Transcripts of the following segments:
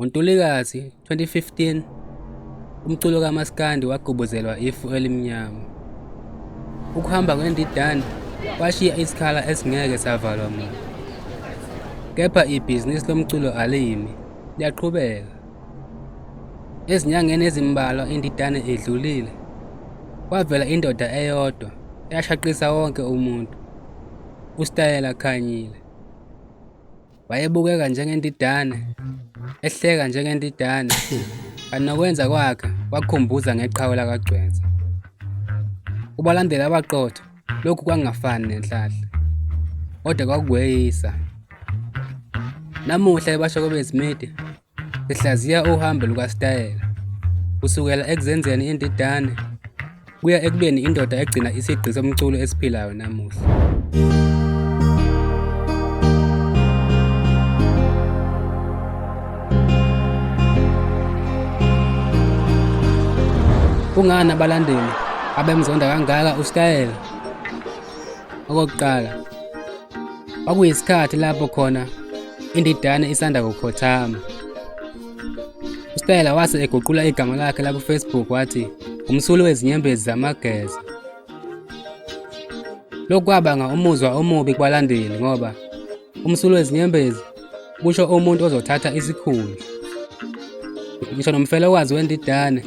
NgoNtulikazi 2015, umculo kaMaskandi wagubhuzelwa ifu elimnyama. Ukuhamba kweNdidane kwashiya isikhala esingeke savalwa muntu. Kepha ibhizinisi lomculo alimi, liyaqhubeka. Ezinyangeni ezimbalwa iNdidane idlulile, kwavela indoda eyodwa eyashaqisa wonke umuntu, uStayela Khanyile. Wayebukeka njengeNdidane, ehleka njengeNdidane, kanti nokwenza kwakhe kwakukhumbuza ngeqhawe lakaGcwensa. Kubalandeli abaqotho, lokhu kwakungafani nenhlahla, kodwa kwakukweyisa. Namuhla eBashoko Bezimidi sihlaziya uhambo lukaStayela, kusukela ekuzenzeni iNdidane kuya ekubeni indoda egcina isigqi somculo esiphilayo namuhla. Kungani abalandeli abemzonda kangaka uStayela? Okokuqala, kwakuyisikhathi lapho khona iNdidane isanda kukhothama. uStayela wase eguqula igama lakhe la ku-Facebook wathi umsuli wezinyembezi zamageza. Lokhu kwabanga umuzwa omubi kubalandeli ngoba umsuli wezinyembezi kusho umuntu ozothatha isikhundla. Ngisho nomfelokazi weNdidane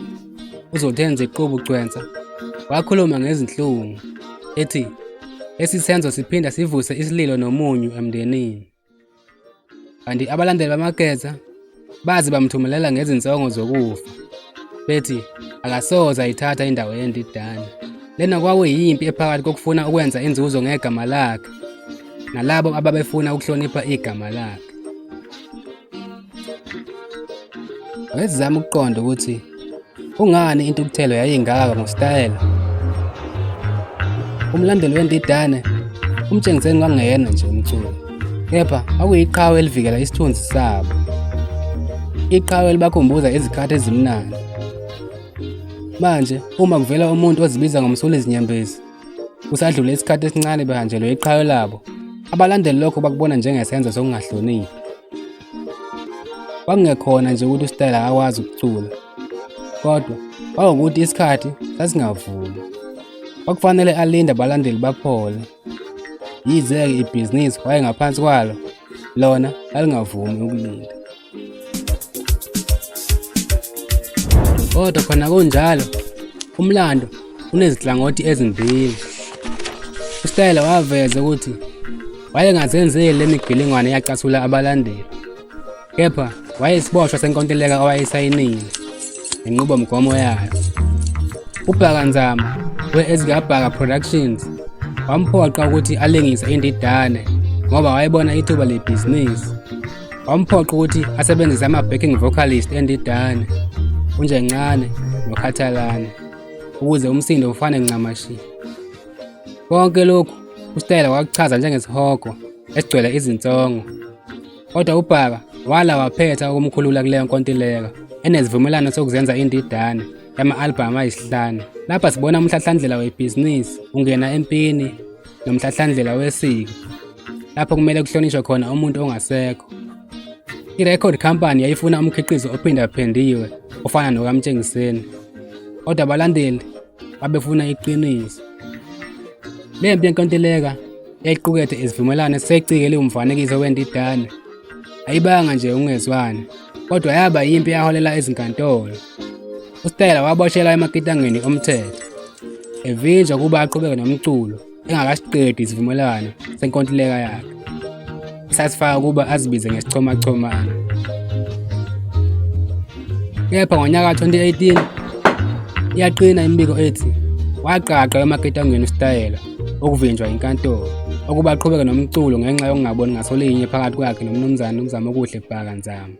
uZothenza Iqubu Gcwensa wakhuluma ngezinhlungu ethi lesi senzo siphinda sivuse isililo nomunyu emndenini. Kanti abalandeli bamageza bazi bamthumelela ngezinsongo zokufa, bethi akasoze ayithatha indawo yeNdidane. Lena kwakuyimpi ephakathi kokufuna ukwenza inzuzo ngegama lakhe nalabo ababefuna ukuhlonipha igama lakhe. Wayezama ukuqonda ukuthi kungani intukuthelo yayingaka ngoStayela. Umlandeli weNdidane umtshengiseni kwangeyena nje umculo, kepha kwakuyiqhawe elivikela isithunzi sabo, iqhawe elibakhumbuza izikhathi ezimnandi. Manje uma kuvela umuntu ozibiza ngomsuli zinyembezi kusadlule isikhathi esincane behanjelwe iqhawe labo, abalandeli lokho bakubona njengesenzo sokungahloniphi. Kwakungekhona nje ukuthi uStayela akwazi ukucula, kodwa kwakuwukuthi isikhathi sasingavumi. Kwakufanele alinde abalandeli baphole. Yize-ke ibhizinisi wayengaphansi kwalo, lona lalingavumi ukulinda. Kodwa khona kunjalo, umlando unezinhlangothi ezimbili. uStayela waveza ukuthi wayengazenzeli le migilingwane eyacasula abalandeli, kepha wayeyisiboshwa senkontileka owayesayinile nenqubomgomo yayo. uBhakanzama we-Ezgabhaka Productions wamphoqa ukuthi alingise iNdidane ngoba wayebona ithuba lebhizinisi. Wamphoqa ukuthi asebenzise ama-backing vocalist eNdidane, uNjengcane noKhathalane, ukuze umsindo ufane ncamashi. Konke lokhu uStayela wakuchaza njengesihogo esigcwele izinsongo, kodwa uBhaka wala waphetha ukumkhulula kuleyo nkontileka enesivumelano sokuzenza iNdidane yama-albhamu ayisihlanu. Lapha sibona umhlahlandlela webhizinisi ungena empini nomhlahlandlela wesiko, lapho kumele kuhlonishwe khona umuntu ongasekho. I-record company yayifuna umkhiqizo ophindaphindiwe ofana nokaMtshengiseni, kodwa abalandeli babefuna iqiniso. Le mpi yenkontileka yayiqukethe izivumelwano esecike eliwumfanekiso weNdidane ayibanga nje ungezwani, kodwa yaba yimpi yaholela ezinkantolo. uStayela waboshelwa emaketangeni omthetho, evinjwa kuba aqhubeke nomculo engakasiqedi isivumelwano senkontileka yakhe esasifaka ukuba azibize ngesichomachomane. Kepha ngonyaka ka-2018 iyaqina imibiko ethi waqaqa emaketangeni uStayela okuvinjwa inkantolo ukuba aqhubeke nomculo ngenxa yokungaboni ngasolinye phakathi kwakhe nomnumzane uMzamokuhle Bhakanzama.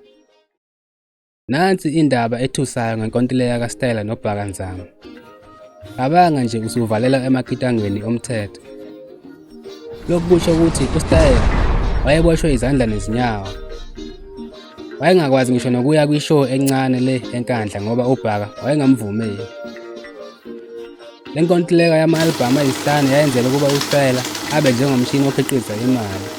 Nansi indaba ethusayo ngenkontileka kaStayela noBhakanzama. Cabanga nje usuvalela emaketangeni omthetho. Lokhu kusho ukuthi uStayela wayeboshwe izandla nezinyawo. Wayengakwazi ngisho nokuya kwishow encane le eNkandla ngoba uBhaka wayengamvumeli. Le nkontileka yama-albhamu ayisihlanu yayenzela ukuba uStayela abe njengomshini okhiqiza imali,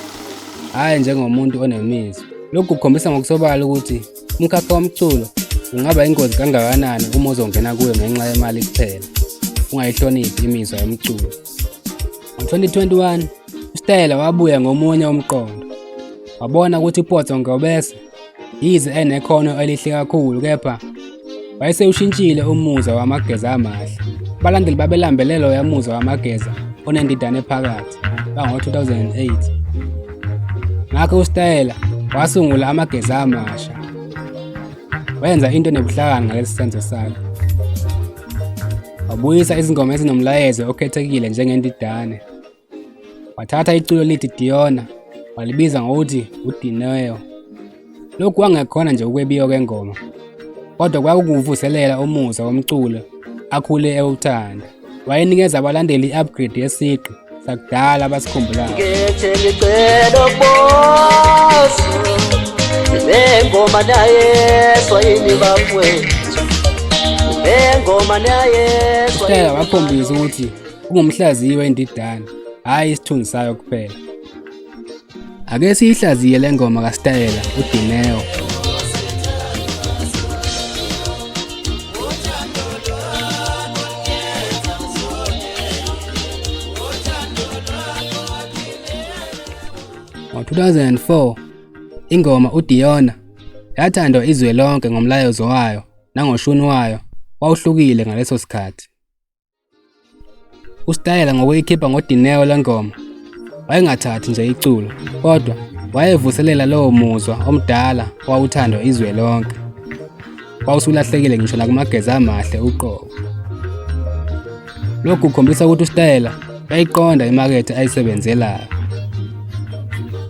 hhayi njengomuntu onemizwa. Lokhu kukhombisa ngokusobala ukuthi Umkhakha womculo ungaba ingozi kangakanani uma uzongena kuyo ngenxa yemali kuphela, ungayihloniphi imizwa yomculo. Ngo-2021, uStayela wabuya ngomunye umqondo. Wabona ukuthi uPhotho Ngobese yize enekhono elihle kakhulu, kepha wayesewushintshile umuzwa wamageza amahle. Abalandeli babelambelela loya muzwa wamageza onendidane phakathi bango-2008. Ngakho uStayela wasungula amageza amasha. Wenza into enebuhlakani ngalesi senzo sakhe. Wabuyisa izingoma ezinomlayezo okhethekile njengendidane. Wathatha iculo lithi Diona, walibiza ngokuthi uDineo. Lokhu kwangekhona nje ukwebiwa kwengoma, kodwa kwakukuvuselela umuzwa womculo akhule ewuthanda. Wayenikeza abalandeli i-upgrade yesigqi sakudala abasikhumbulayo. uStayela wakhombisa ukuthi ungumhlaziyi wendidane, hhayi isithunzi sayo kuphela. Ake siyihlaziye le ngoma kaStayela, uDineo. Ngo-2004, ingoma uDiona yathandwa izwe lonke ngomlayezo wayo nangoshuni wayo wawuhlukile ngaleso sikhathi. uStayela ngokuyikhipha ngoDineo le ngoma wayengathathi nje iculo, kodwa wayevuselela lowo muzwa omdala owawuthandwa izwe lonke. Wawusulahlekile ngisho nakumageza amahle uqobo. Lokhu kukhombisa ukuthi uStayela wayiqonda imakethe ayisebenzelayo.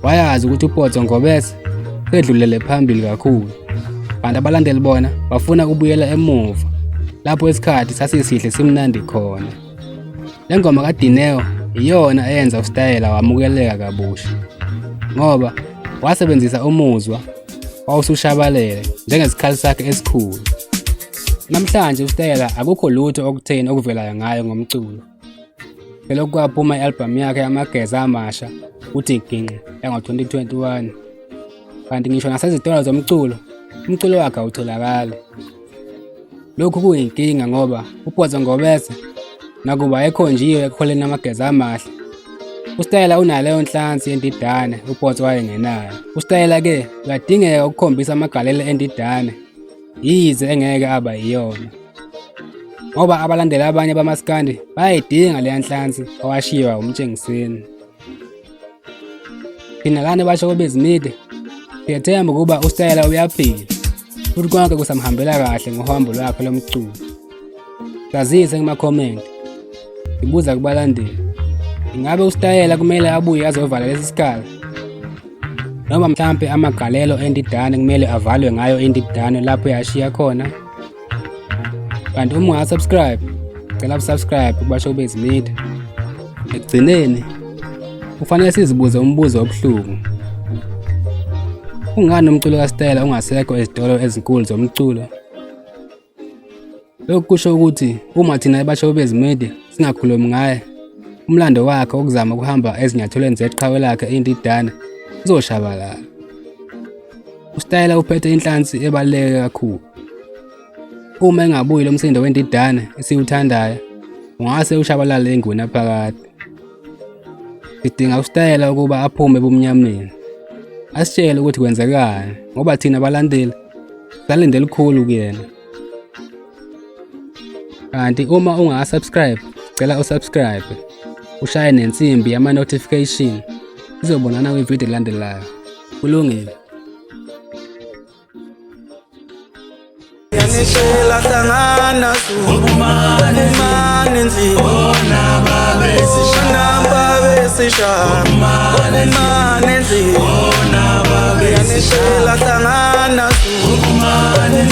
Wayazi ukuthi uPhotho Ngobese sedlulele phambili kakhulu, kanti abalandeli bona bafuna ukubuyela emuva lapho isikhathi sasisihle simnandi khona. Le ngoma kaDineo iyona eyenza uStayela wamukeleka kabusha, ngoba wasebenzisa umuzwa wawusushabalele njengesikhali sakhe esikhulu. Namhlanje uStayela akukho lutho okutheni okuvelayo ngayo ngomculo. Selokhu kwaphuma i-albhamu yakhe yamageza amasha uthi Ginqi yango-2021, kanti ngisho nasezitolo zomculo umculo wakhe awutholakali. Lokhu kuyinkinga ngoba uPhotho Ngobese nakuba ekhonjiwe ekholeni amageza amahle, uStayela unaleyo nhlansi yendidane uPhotho wayengenayo. uStayela-ke kuyadingeka ukukhombisa amagalelo endidane yize engeke aba yiyona, ngoba abalandeli abanye bamaskandi bayayidinga leya nhlansi owashiwa umtshengiseni. Thina lana Bashokobezi Media siyathemba ukuba uStayela uyaphila futhi konke kusamhambela kahle ngohambo lwakhe lomculo. Yazise kuma-comment, ngibuza kubalandeli, ingabe uStayela kumele abuye azovala lesi sikhala, noma mhlampe amagalelo endidane kumele avalwe ngayo indidane lapho yashiya khona? Kanti uma ungasubscribe, cela usubscribe kuBashokobezi Media. Ekugcineni kufanele sizibuze umbuzo obuhlungu. Ungani umculo kaStayela ungasekho ezitolo ezinkulu zomculo? Lokhu kusho ukuthi uma thina eBashokobezi Media singakhulumi ngaye, umlando wakhe wokuzama ukuhamba ezinyathelweni zeqhawe lakhe indidane uzoshabalala. uStayela uphethe inhlansi ebaluleke kakhulu. Uma engabuyi lo msindo wendidane esiwuthandayo, ungase ushabalale ingwenya phakathi. Sidinga uStayela ukuba aphume ebumnyameni, asitshele ukuthi kwenzekani, ngoba thina abalandeli salinde elikhulu kuyena. Kanti uma ungasubscribe, cela usubscribe, ushaye nensimbi yama-notification. Sizobonana kwividiyo elandelayo. Kulungile. Yanishela hlangana ukumane nzima bona babesisha ukumane nzima bona babesisha yanishela hlangana ukumane